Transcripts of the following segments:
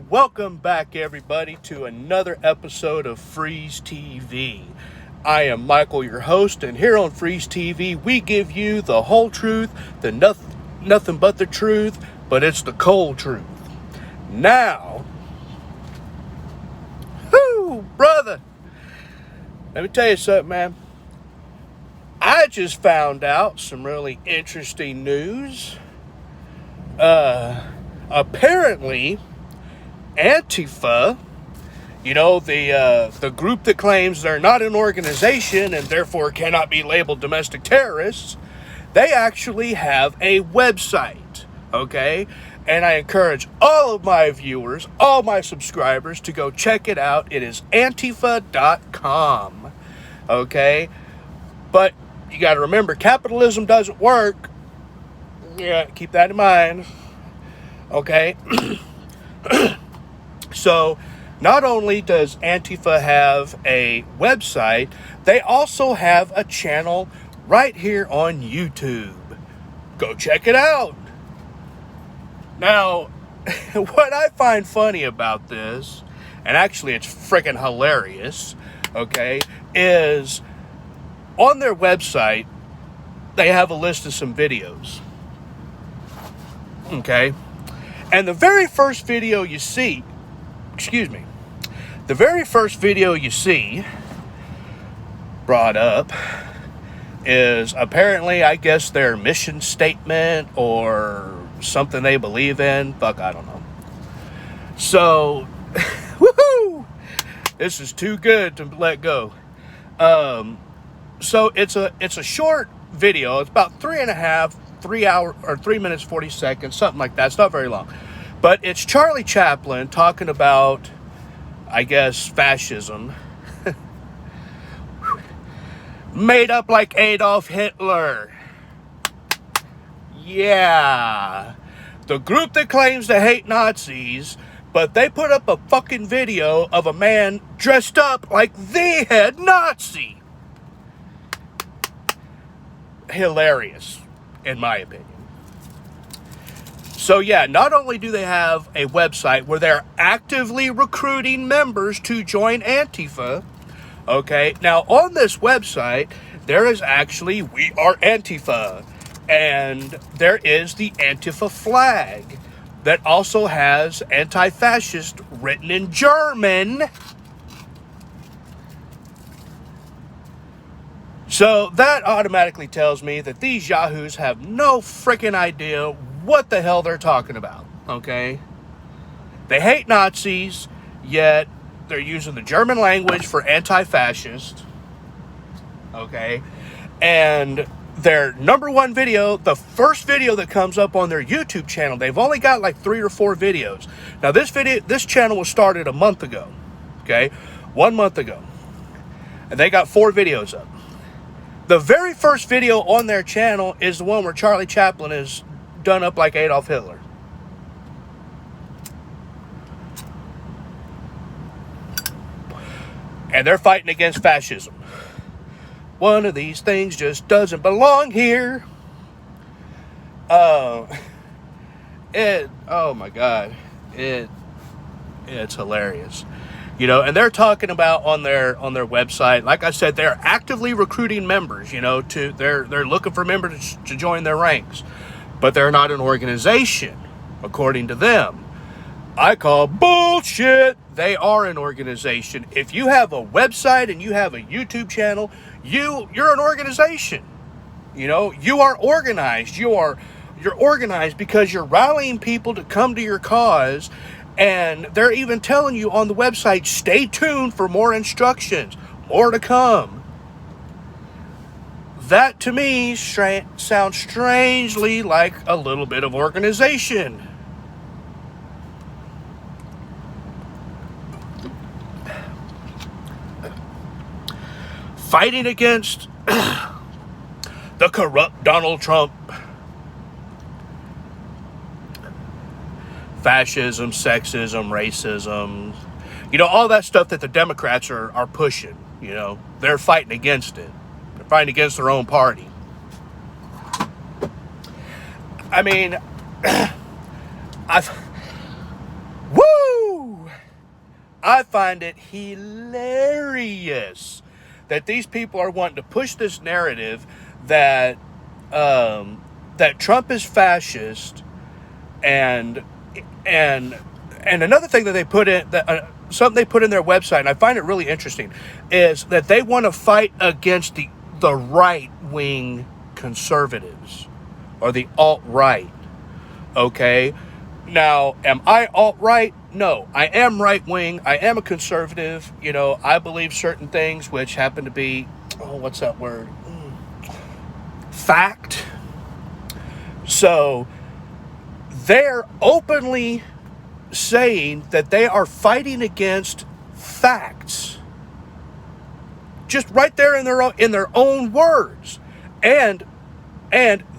Welcome back, everybody, to another episode of Freeze TV. I am Michael, your host, and here on Freeze TV, we give you the whole truth, the nothing but the truth, but it's the cold truth. Now, brother, let me tell you something, man. I just found out some really interesting news. Apparently, Antifa, the group that claims they're not an organization and therefore cannot be labeled domestic terrorists, they actually have a website, okay? And I encourage all of my viewers, all my subscribers to go check it out. It is Antifa.com, okay? But you got to remember, capitalism doesn't work. Yeah, keep that in mind, okay? So, not only does Antifa have a website, they also have a channel right here on YouTube. Go check it out. Now, what I find funny about this, and actually it's freaking hilarious, okay, is on their website, they have a list of some videos. Okay? And the very first video you see brought up is apparently, I guess, their mission statement or something they believe in. Fuck, I don't know. So, woohoo! This is too good to let go. So it's a short video. It's about 3 minutes 40 seconds, something like that. It's not very long. But it's Charlie Chaplin talking about, I guess, fascism. Made up like Adolf Hitler. Yeah. The group that claims to hate Nazis, but they put up a fucking video of a man dressed up like the head Nazi. Hilarious, in my opinion. So yeah, not only do they have a website where they're actively recruiting members to join Antifa, okay, now on this website, there is actually We Are Antifa, and there is the Antifa flag that also has anti-fascist written in German. So that automatically tells me that these yahoos have no freaking idea what the hell they're talking about, okay? They hate Nazis, yet they're using the German language for anti-fascist, okay? And their number one video, the first video that comes up on their YouTube channel, they've only got like 3 or 4 videos. Now this channel was started a month ago, okay? 1 month ago. And they got 4 videos up. The very first video on their channel is the one where Charlie Chaplin is done up like Adolf Hitler. And they're fighting against fascism. One of these things just doesn't belong here. Oh my God. It's hilarious. And they're talking about on their website, like I said, they're actively recruiting members, they're looking for members to join their ranks. But they're not an organization, according to them. I call bullshit. They are an organization. If you have a website and you have a YouTube channel, you're an organization. You are organized. You're organized because you're rallying people to come to your cause. And they're even telling you on the website, stay tuned for more instructions, more to come. That, to me, sounds strangely like a little bit of organization. Fighting against the corrupt Donald Trump. Fascism, sexism, racism, all that stuff that the Democrats are pushing, they're fighting against it. They're fighting against their own party. I mean, Woo! I find it hilarious that these people are wanting to push this narrative that that Trump is fascist, and another thing that they put in, that something they put in their website, and I find it really interesting, is that they want to fight against the right-wing conservatives, or the alt-right. Okay, now, am I alt-right? No, I am right-wing. I am a conservative. You know, I believe certain things which happen to be, what's that word? Fact. So they're openly saying that they are fighting against facts, just right there in their own words. And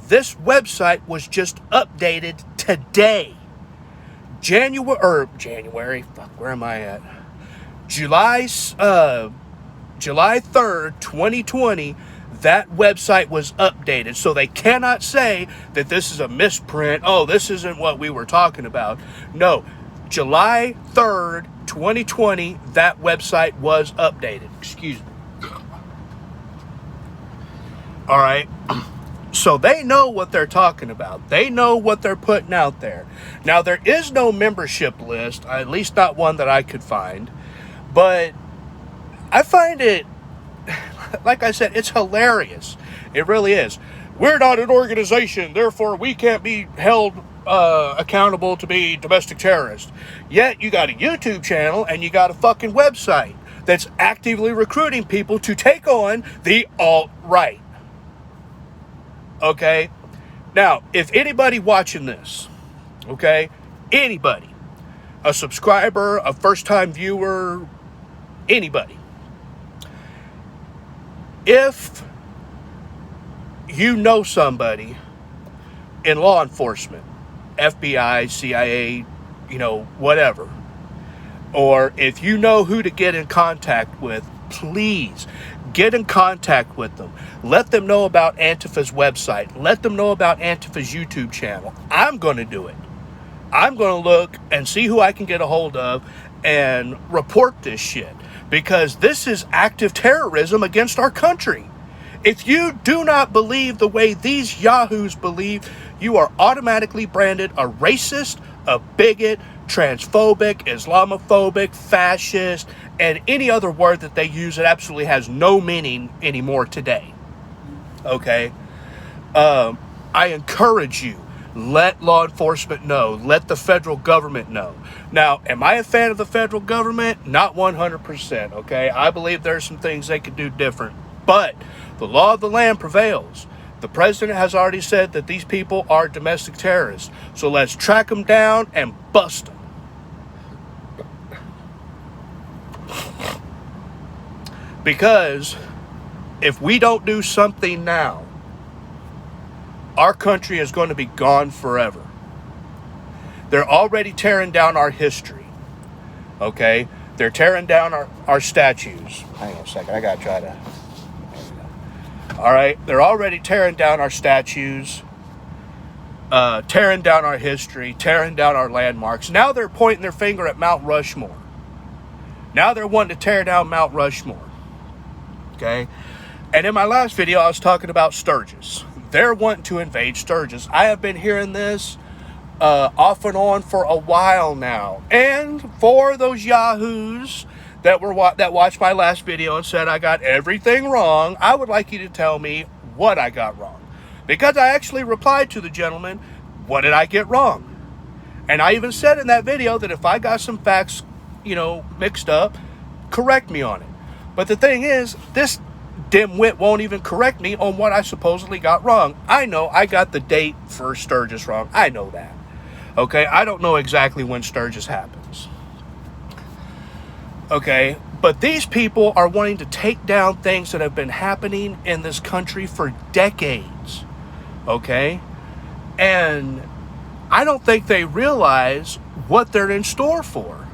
this website was just updated today, January. Fuck, where am I at? July 3rd, 2020. That website was updated, so they cannot say that this is a misprint. Oh, this isn't what we were talking about. No, July 3rd, 2020, that website was updated. Excuse me. All right. So they know what they're talking about. They know what they're putting out there. Now, there is no membership list, at least not one that I could find. But I find it, like I said, it's hilarious. It really is. We're not an organization, therefore we can't be held accountable to be domestic terrorists. Yet you got a YouTube channel and you got a fucking website that's actively recruiting people to take on the alt-right. Okay? Now, if anybody watching this, okay, anybody, a subscriber, a first-time viewer, anybody, if you know somebody in law enforcement, FBI, CIA, you know, whatever, or if you know who to get in contact with, please get in contact with them. Let them know about Antifa's website. Let them know about Antifa's YouTube channel. I'm going to do it. I'm going to look and see who I can get a hold of and report this shit, because this is active terrorism against our country. If you do not believe the way these yahoos believe, you are automatically branded a racist, a bigot, transphobic, Islamophobic, fascist, and any other word that they use that absolutely has no meaning anymore today. Okay? I encourage you, let law enforcement know. Let the federal government know. Now, am I a fan of the federal government? Not 100%, okay? I believe there's some things they could do different. But the law of the land prevails. The president has already said that these people are domestic terrorists. So let's track them down and bust them. Because if we don't do something now, our country is going to be gone forever. They're already tearing down our history. Okay? They're tearing down our statues. Hang on a second. I got to try to... All right? They're already tearing down our statues, tearing down our history, tearing down our landmarks. Now they're pointing their finger at Mount Rushmore. Now they're wanting to tear down Mount Rushmore. Okay? And in my last video, I was talking about Sturgis. They're wanting to invade Sturgis. I have been hearing this off and on for a while now. And for those yahoos that watched my last video and said I got everything wrong, I would like you to tell me what I got wrong. Because I actually replied to the gentleman, what did I get wrong? And I even said in that video that if I got some facts, mixed up, correct me on it. But the thing is, this dimwit won't even correct me on what I supposedly got wrong. I know I got the date for Sturgis wrong. I know that. Okay, I don't know exactly when Sturgis happens. Okay, but these people are wanting to take down things that have been happening in this country for decades. Okay? And I don't think they realize what they're in store for.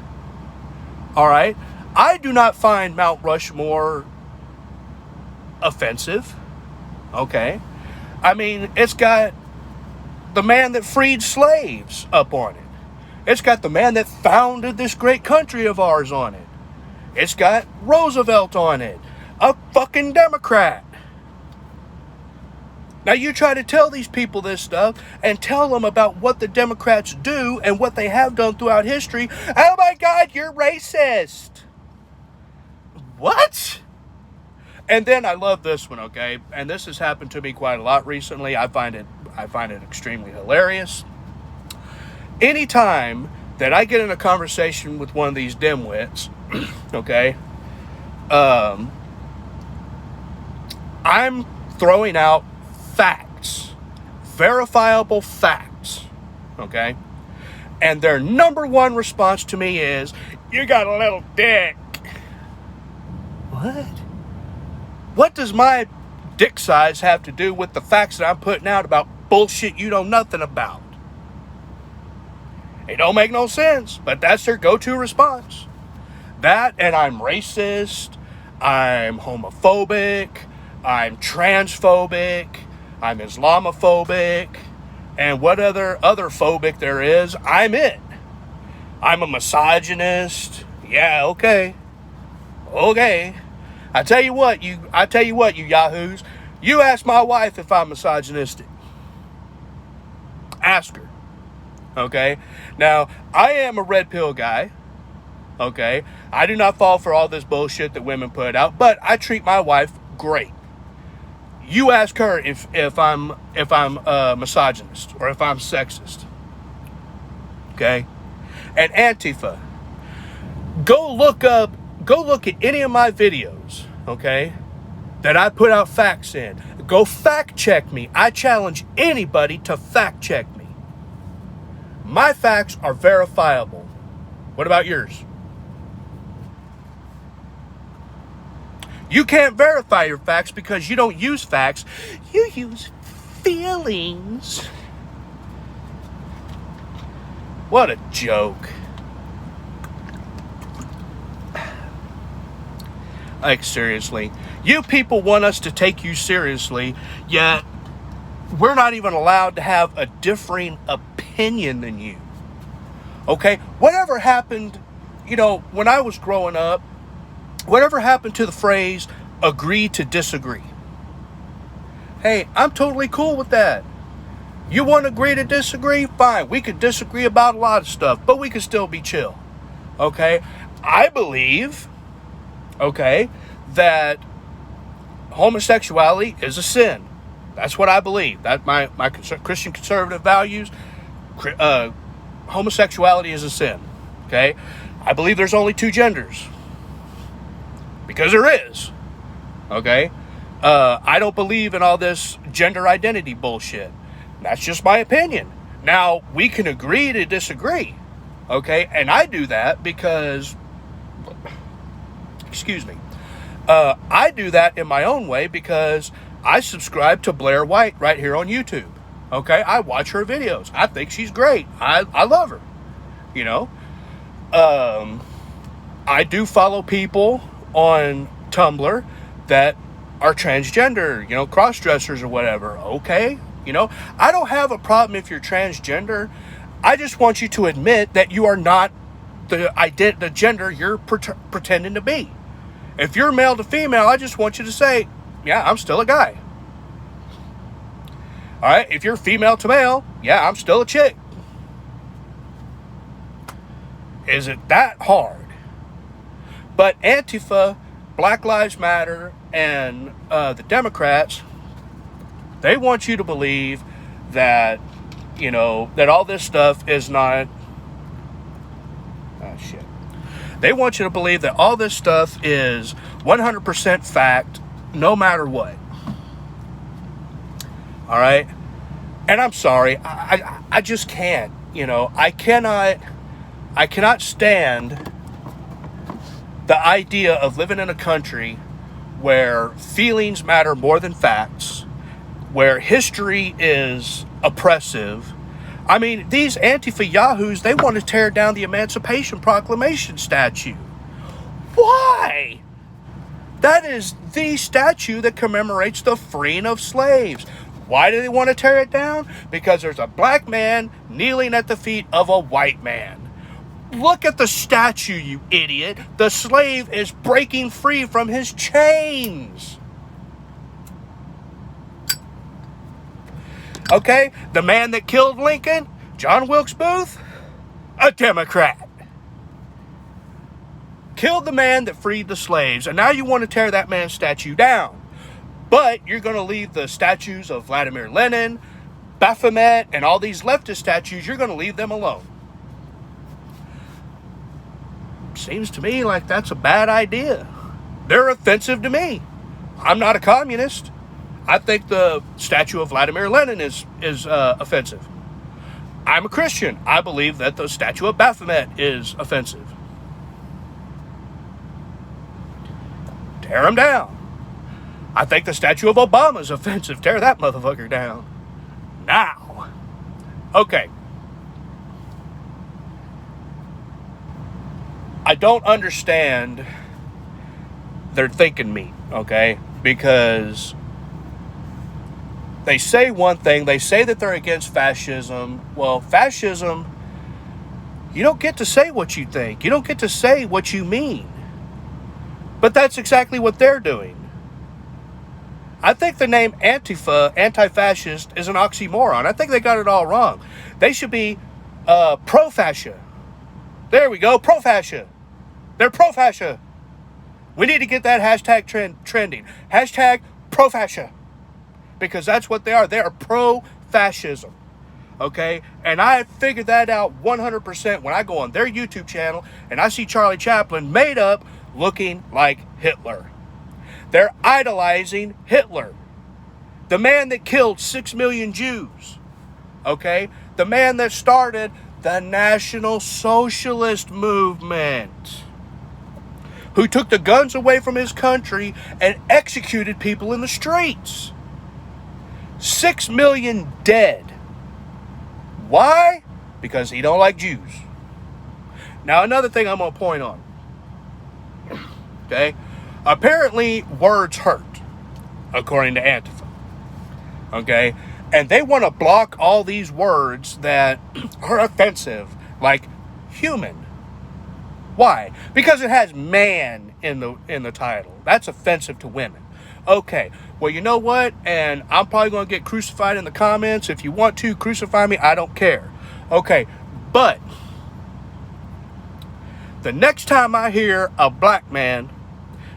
All right? I do not find Mount Rushmore offensive. Okay? I mean, it's got the man that freed slaves up on it. It's got the man that founded this great country of ours on it. It's got Roosevelt on it. A fucking Democrat. Now you try to tell these people this stuff and tell them about what the Democrats do and what they have done throughout history. Oh my God, you're racist. What? And then I love this one, okay? And this has happened to me quite a lot recently. I find it extremely hilarious. Anytime that I get in a conversation with one of these dimwits, okay, I'm throwing out facts, verifiable facts, okay? And their number one response to me is, you got a little dick. What? What does my dick size have to do with the facts that I'm putting out about bullshit you know nothing about? It don't make no sense, but that's their go-to response. That, and I'm racist, I'm homophobic, I'm transphobic, I'm Islamophobic, and what other phobic there is, I'm it. I'm a misogynist. Yeah, okay. Okay. I tell you what, you yahoos, you ask my wife if I'm misogynistic. Ask her. Okay? Now, I am a red pill guy. Okay? I do not fall for all this bullshit that women put out, but I treat my wife great. You ask her if I'm a misogynist or if I'm sexist. Okay? And Antifa, go look at any of my videos, okay, that I put out facts in. Go fact check me. I challenge anybody to fact check me. My facts are verifiable. What about yours? You can't verify your facts because you don't use facts. You use feelings. What a joke. Like, seriously. You people want us to take you seriously, yet we're not even allowed to have a differing opinion than you. Okay? Whatever happened, when I was growing up, whatever happened to the phrase, agree to disagree? Hey, I'm totally cool with that. You want to agree to disagree? Fine. We could disagree about a lot of stuff, but we could still be chill. Okay? I believe, okay, that homosexuality is a sin. That's what I believe. That my Christian conservative values, homosexuality is a sin. Okay? I believe there's only two genders. Because there is. Okay? I don't believe in all this gender identity bullshit. That's just my opinion. Now, we can agree to disagree. Okay? And I do that because, I do that in my own way because I subscribe to Blair White right here on YouTube. Okay? I watch her videos. I think she's great. I love her. I do follow people on Tumblr that are transgender, cross-dressers or whatever. Okay? I don't have a problem if you're transgender. I just want you to admit that you are not the gender you're pretending to be. If you're male to female, I just want you to say, yeah, I'm still a guy. All right? If you're female to male, yeah, I'm still a chick. Is it that hard? But Antifa, Black Lives Matter, and the Democrats, they want you to believe that, that all this stuff is not... Oh, shit. They want you to believe that all this stuff is 100% fact, no matter what. All right? And I'm sorry, I just can't, I cannot stand the idea of living in a country where feelings matter more than facts, where history is oppressive. I mean, these Antifa yahoos, they want to tear down the Emancipation Proclamation statue. Why? That is the statue that commemorates the freeing of slaves. Why do they want to tear it down? Because there's a black man kneeling at the feet of a white man. Look at the statue, you idiot. The slave is breaking free from his chains. Okay, the man that killed Lincoln, John Wilkes Booth, a Democrat. Killed the man that freed the slaves, and now you want to tear that man's statue down. But you're going to leave the statues of Vladimir Lenin, Baphomet, and all these leftist statues, you're going to leave them alone. Seems to me like that's a bad idea. They're offensive to me. I'm not a communist. I think the statue of Vladimir Lenin is offensive. I'm a Christian. I believe that the statue of Baphomet is offensive. Tear them down. I think the statue of Obama is offensive. Tear that motherfucker down. Now. Okay. I don't understand their thinking meat, okay? Because they say one thing. They say that they're against fascism. Well, fascism, you don't get to say what you think. You don't get to say what you mean. But that's exactly what they're doing. I think the name Antifa, anti-fascist, is an oxymoron. I think they got it all wrong. They should be pro-fascia. There we go, pro-fascia. They're pro-fascia. We need to get that hashtag trending. Hashtag pro-fascia. Because that's what they are. They are pro-fascism. Okay? And I figured that out 100% when I go on their YouTube channel and I see Charlie Chaplin made up looking like Hitler. They're idolizing Hitler. The man that killed 6 million Jews. Okay? The man that started the National Socialist Movement. Who took the guns away from his country and executed people in the streets. 6 million dead. Why? Because he don't like Jews. Now, another thing I'm going to point on. Okay? Apparently, words hurt, according to Antifa. Okay? And they want to block all these words that are offensive, like human. Why? Because it has man in the title. That's offensive to women. Okay, well, you know what? And I'm probably going to get crucified in the comments. If you want to, crucify me. I don't care. Okay, but the next time I hear a black man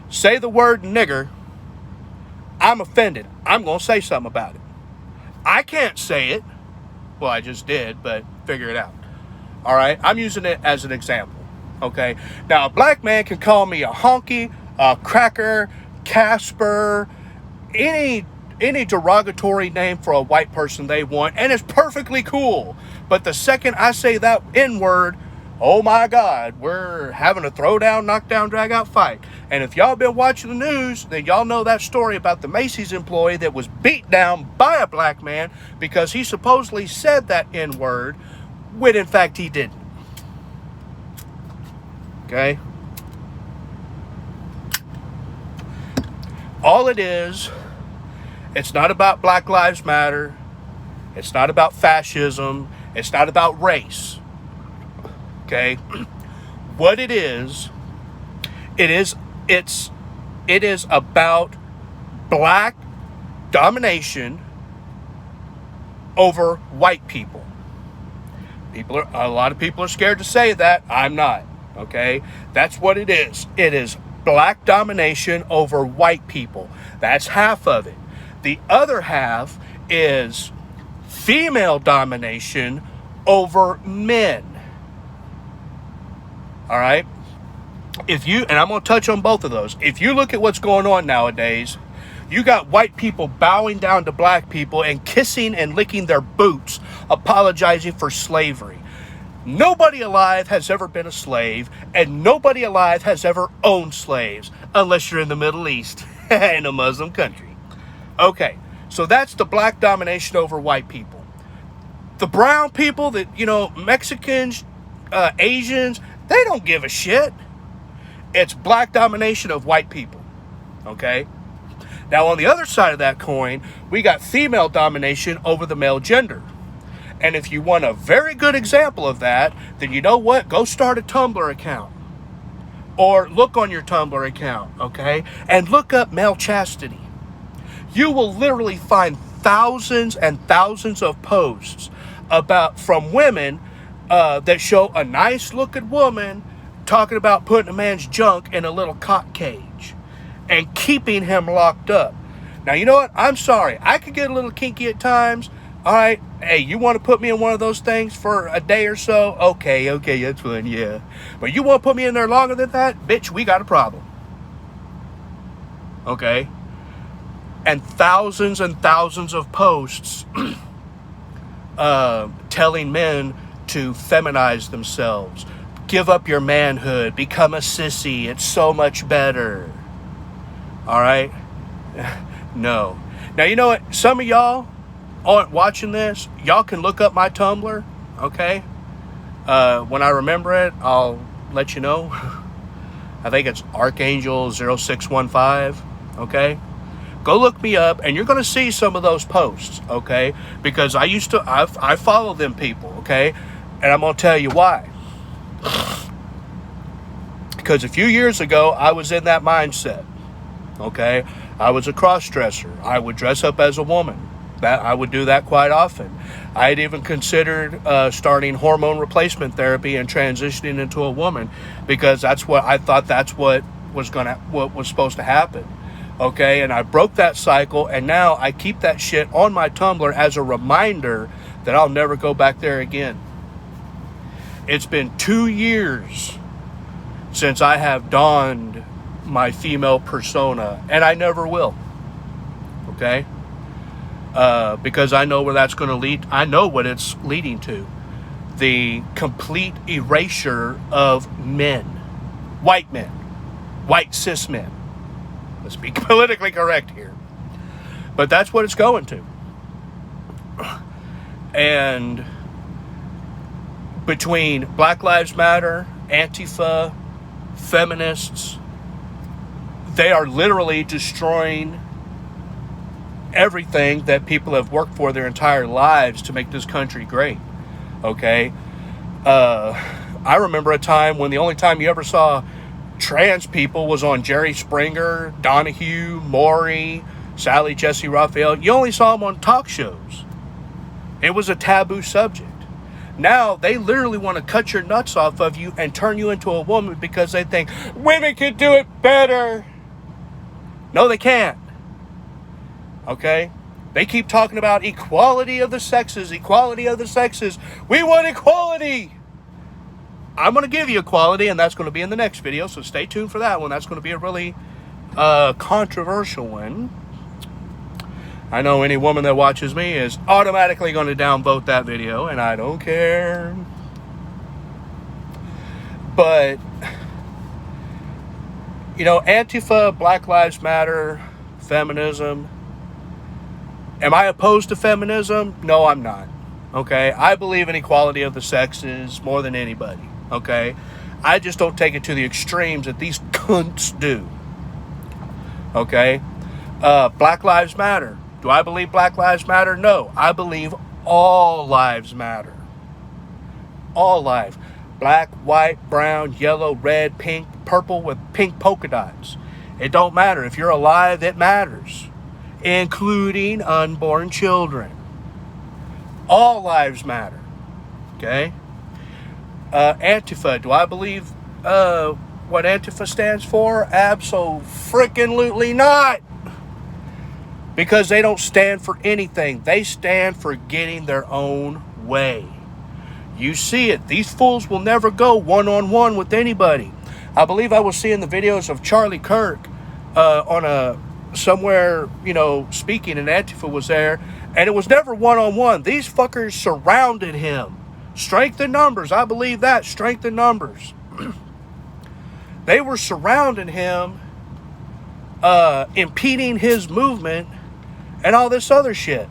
say the word nigger, I'm offended. I'm going to say something about it. I can't say it. Well, I just did, but figure it out. All right? I'm using it as an example. Okay? Now, a black man can call me a honky, a cracker, Casper, any derogatory name for a white person they want, and it's perfectly cool. But the second I say that N-word, oh my God, we're having a throwdown, knockdown, drag-out fight. And if y'all been watching the news, then y'all know that story about the Macy's employee that was beat down by a black man because he supposedly said that N-word, when in fact he didn't. Okay? All it is, it's not about Black Lives Matter. It's not about fascism. It's not about race. Okay? What it is about black domination over white people. A lot of people are scared to say that. I'm not. Okay? That's what it is. It is black domination over white people. That's half of it. The other half is female domination over men. All right? And I'm going to touch on both of those. If you look at what's going on nowadays, you got white people bowing down to black people and kissing and licking their boots, apologizing for slavery. Nobody alive has ever been a slave, and nobody alive has ever owned slaves, unless you're in the Middle East, in a Muslim country. Okay, so that's the black domination over white people. The brown people, Mexicans, Asians, they don't give a shit. It's black domination of white people. Okay? Now, on the other side of that coin, we got female domination over the male gender. And if you want a very good example of that, then you know what? Go start a Tumblr account. Or look on your Tumblr account, okay? And look up male chastity. You will literally find thousands and thousands of posts from women that show a nice looking woman talking about putting a man's junk in a little cock cage and keeping him locked up. Now, you know what? I'm sorry. I could get a little kinky at times. All right. Hey, you want to put me in one of those things for a day or so? Okay, that's fine, yeah. But you want to put me in there longer than that? Bitch, we got a problem. Okay? And thousands of posts telling men to feminize themselves. Give up your manhood. Become a sissy. It's so much better. All right? No. Now, you know what? Some of y'all watching this, y'all can look up my Tumblr, okay? When I remember it, I'll let you know. I think it's Archangel0615, okay? Go look me up, and you're going to see some of those posts, okay? Because I follow them people, okay? And I'm going to tell you why. Because a few years ago, I was in that mindset, okay? I was a cross-dresser. I would dress up as a woman. I would do that quite often. I had even considered starting hormone replacement therapy and transitioning into a woman, because that's what I thought what was supposed to happen. Okay, and I broke that cycle, and now I keep that shit on my Tumblr as a reminder that I'll never go back there again. It's been 2 years since I have donned my female persona, and I never will. Okay? Because I know where that's going to lead. I know what it's leading to. The complete erasure of men. White cis men. Let's be politically correct here. But that's what it's going to. And between Black Lives Matter, Antifa, feminists, they are literally destroying everything that people have worked for their entire lives to make this country great. Okay? I remember a time when the only time you ever saw trans people was on Jerry Springer, Donahue, Maury, Sally Jesse Raphael. You only saw them on talk shows. It was a taboo subject. Now they literally want to cut your nuts off of you and turn you into a woman because they think women can do it better. No, they can't. Okay? They keep talking about equality of the sexes, equality of the sexes. We want equality. I'm going to give you equality, and that's going to be in the next video, so stay tuned for that one. That's going to be a really controversial one. I know any woman that watches me is automatically going to downvote that video, and I don't care. But, you know, Antifa, Black Lives Matter, feminism. Am I opposed to feminism? No, I'm not. Okay? I believe in equality of the sexes more than anybody. Okay? I just don't take it to the extremes that these cunts do. Okay? Black Lives Matter. Do I believe Black Lives Matter? No. I believe all lives matter. All lives. Black, white, brown, yellow, red, pink, purple with pink polka dots. It don't matter. If you're alive, it matters. Including unborn children. All lives matter. Okay? Antifa. Do I believe what Antifa stands for? Abso-freaking-lutely not. Because they don't stand for anything. They stand for getting their own way. You see it. These fools will never go one-on-one with anybody. I believe I was seeing the videos of Charlie Kirk somewhere, you know, speaking, and Antifa was there, and it was never one-on-one. These fuckers surrounded him. Strength in numbers. I believe that. Strength in numbers. They were surrounding him, impeding his movement, and all this other shit.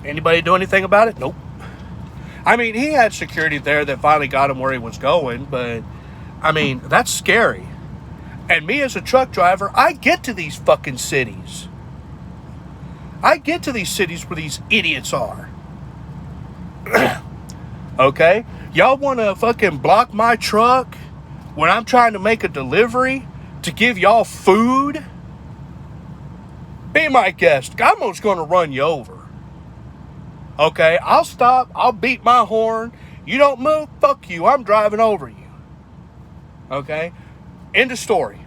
Anybody do anything about it? Nope. I mean, he had security there that finally got him where he was going, but, I mean, that's scary. And me as a truck driver, I get to these fucking cities. I get to these cities where these idiots are. Okay? Y'all want to fucking block my truck when I'm trying to make a delivery to give y'all food? Be my guest. I'm just going to run you over. Okay? I'll stop. I'll beat my horn. You don't move? Fuck you. I'm driving over you. Okay? End of story.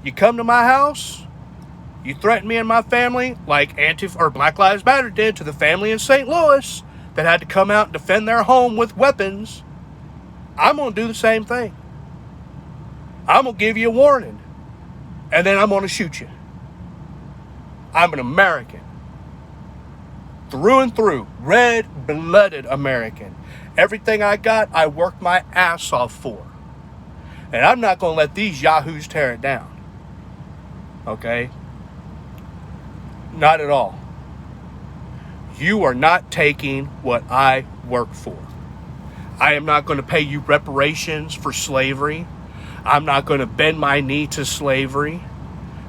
You come to my house, you threaten me and my family like Antifa or Black Lives Matter did to the family in St. Louis that had to come out and defend their home with weapons. I'm going to do the same thing. I'm going to give you a warning. And then I'm going to shoot you. I'm an American. Through and through. Red-blooded American. Everything I got, I worked my ass off for. And I'm not going to let these yahoos tear it down. Okay? Not at all. You are not taking what I work for. I am not going to pay you reparations for slavery. I'm not going to bend my knee to slavery.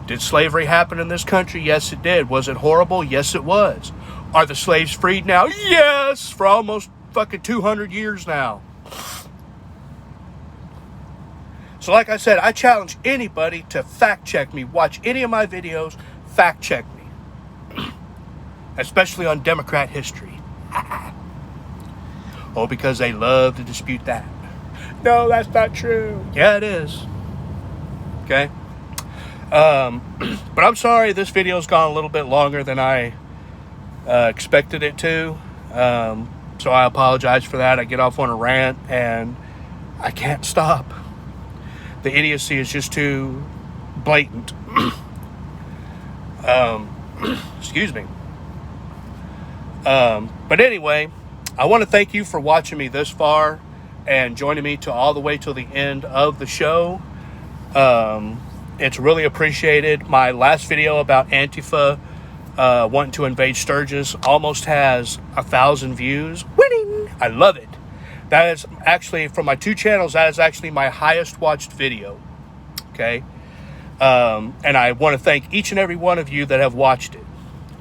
Did slavery happen in this country? Yes, it did. Was it horrible? Yes, it was. Are the slaves freed now? Yes, for almost fucking 200 years now. So like I said, I challenge anybody to fact check me. Watch any of my videos, fact check me. Especially on Democrat history. Oh, because they love to dispute that. No, that's not true. Yeah, it is. Okay? But I'm sorry this video's gone a little bit longer than I expected it to. So I apologize for that. I get off on a rant and I can't stop. The idiocy is just too blatant. Excuse me. But anyway, I want to thank you for watching me this far and joining me to all the way till the end of the show. It's really appreciated. My last video about Antifa wanting to invade Sturgis almost has 1,000 views. Winning! I love it. That is actually, from my 2 channels, that is actually my highest watched video. Okay? And I want to thank each and every one of you that have watched it.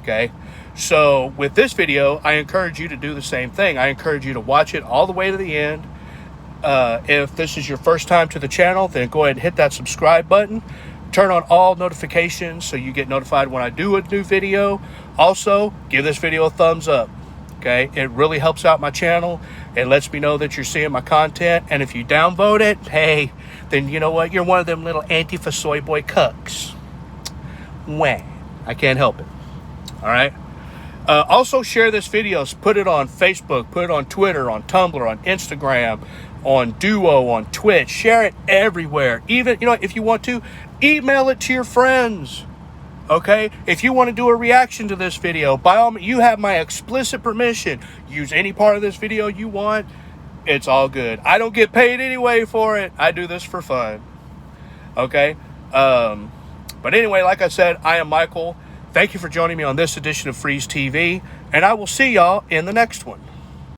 Okay? So, with this video, I encourage you to do the same thing. I encourage you to watch it all the way to the end. If this is your first time to the channel, then go ahead and hit that subscribe button. Turn on all notifications so you get notified when I do a new video. Also, give this video a thumbs up. Okay? It really helps out my channel. It lets me know that you're seeing my content. And if you downvote it, hey, then you know what? You're one of them little Antifa soy boy cucks. Wah. I can't help it. All right? Also, share this video. Put it on Facebook. Put it on Twitter, on Tumblr, on Instagram, on Duo, on Twitch. Share it everywhere. Even, if you want to, email it to your friends. Okay? If you want to do a reaction to this video, by all means, you have my explicit permission. Use any part of this video you want. It's all good. I don't get paid anyway for it. I do this for fun. Okay? But anyway, like I said, I am Michael. Thank you for joining me on this edition of Freeze TV, and I will see y'all in the next one.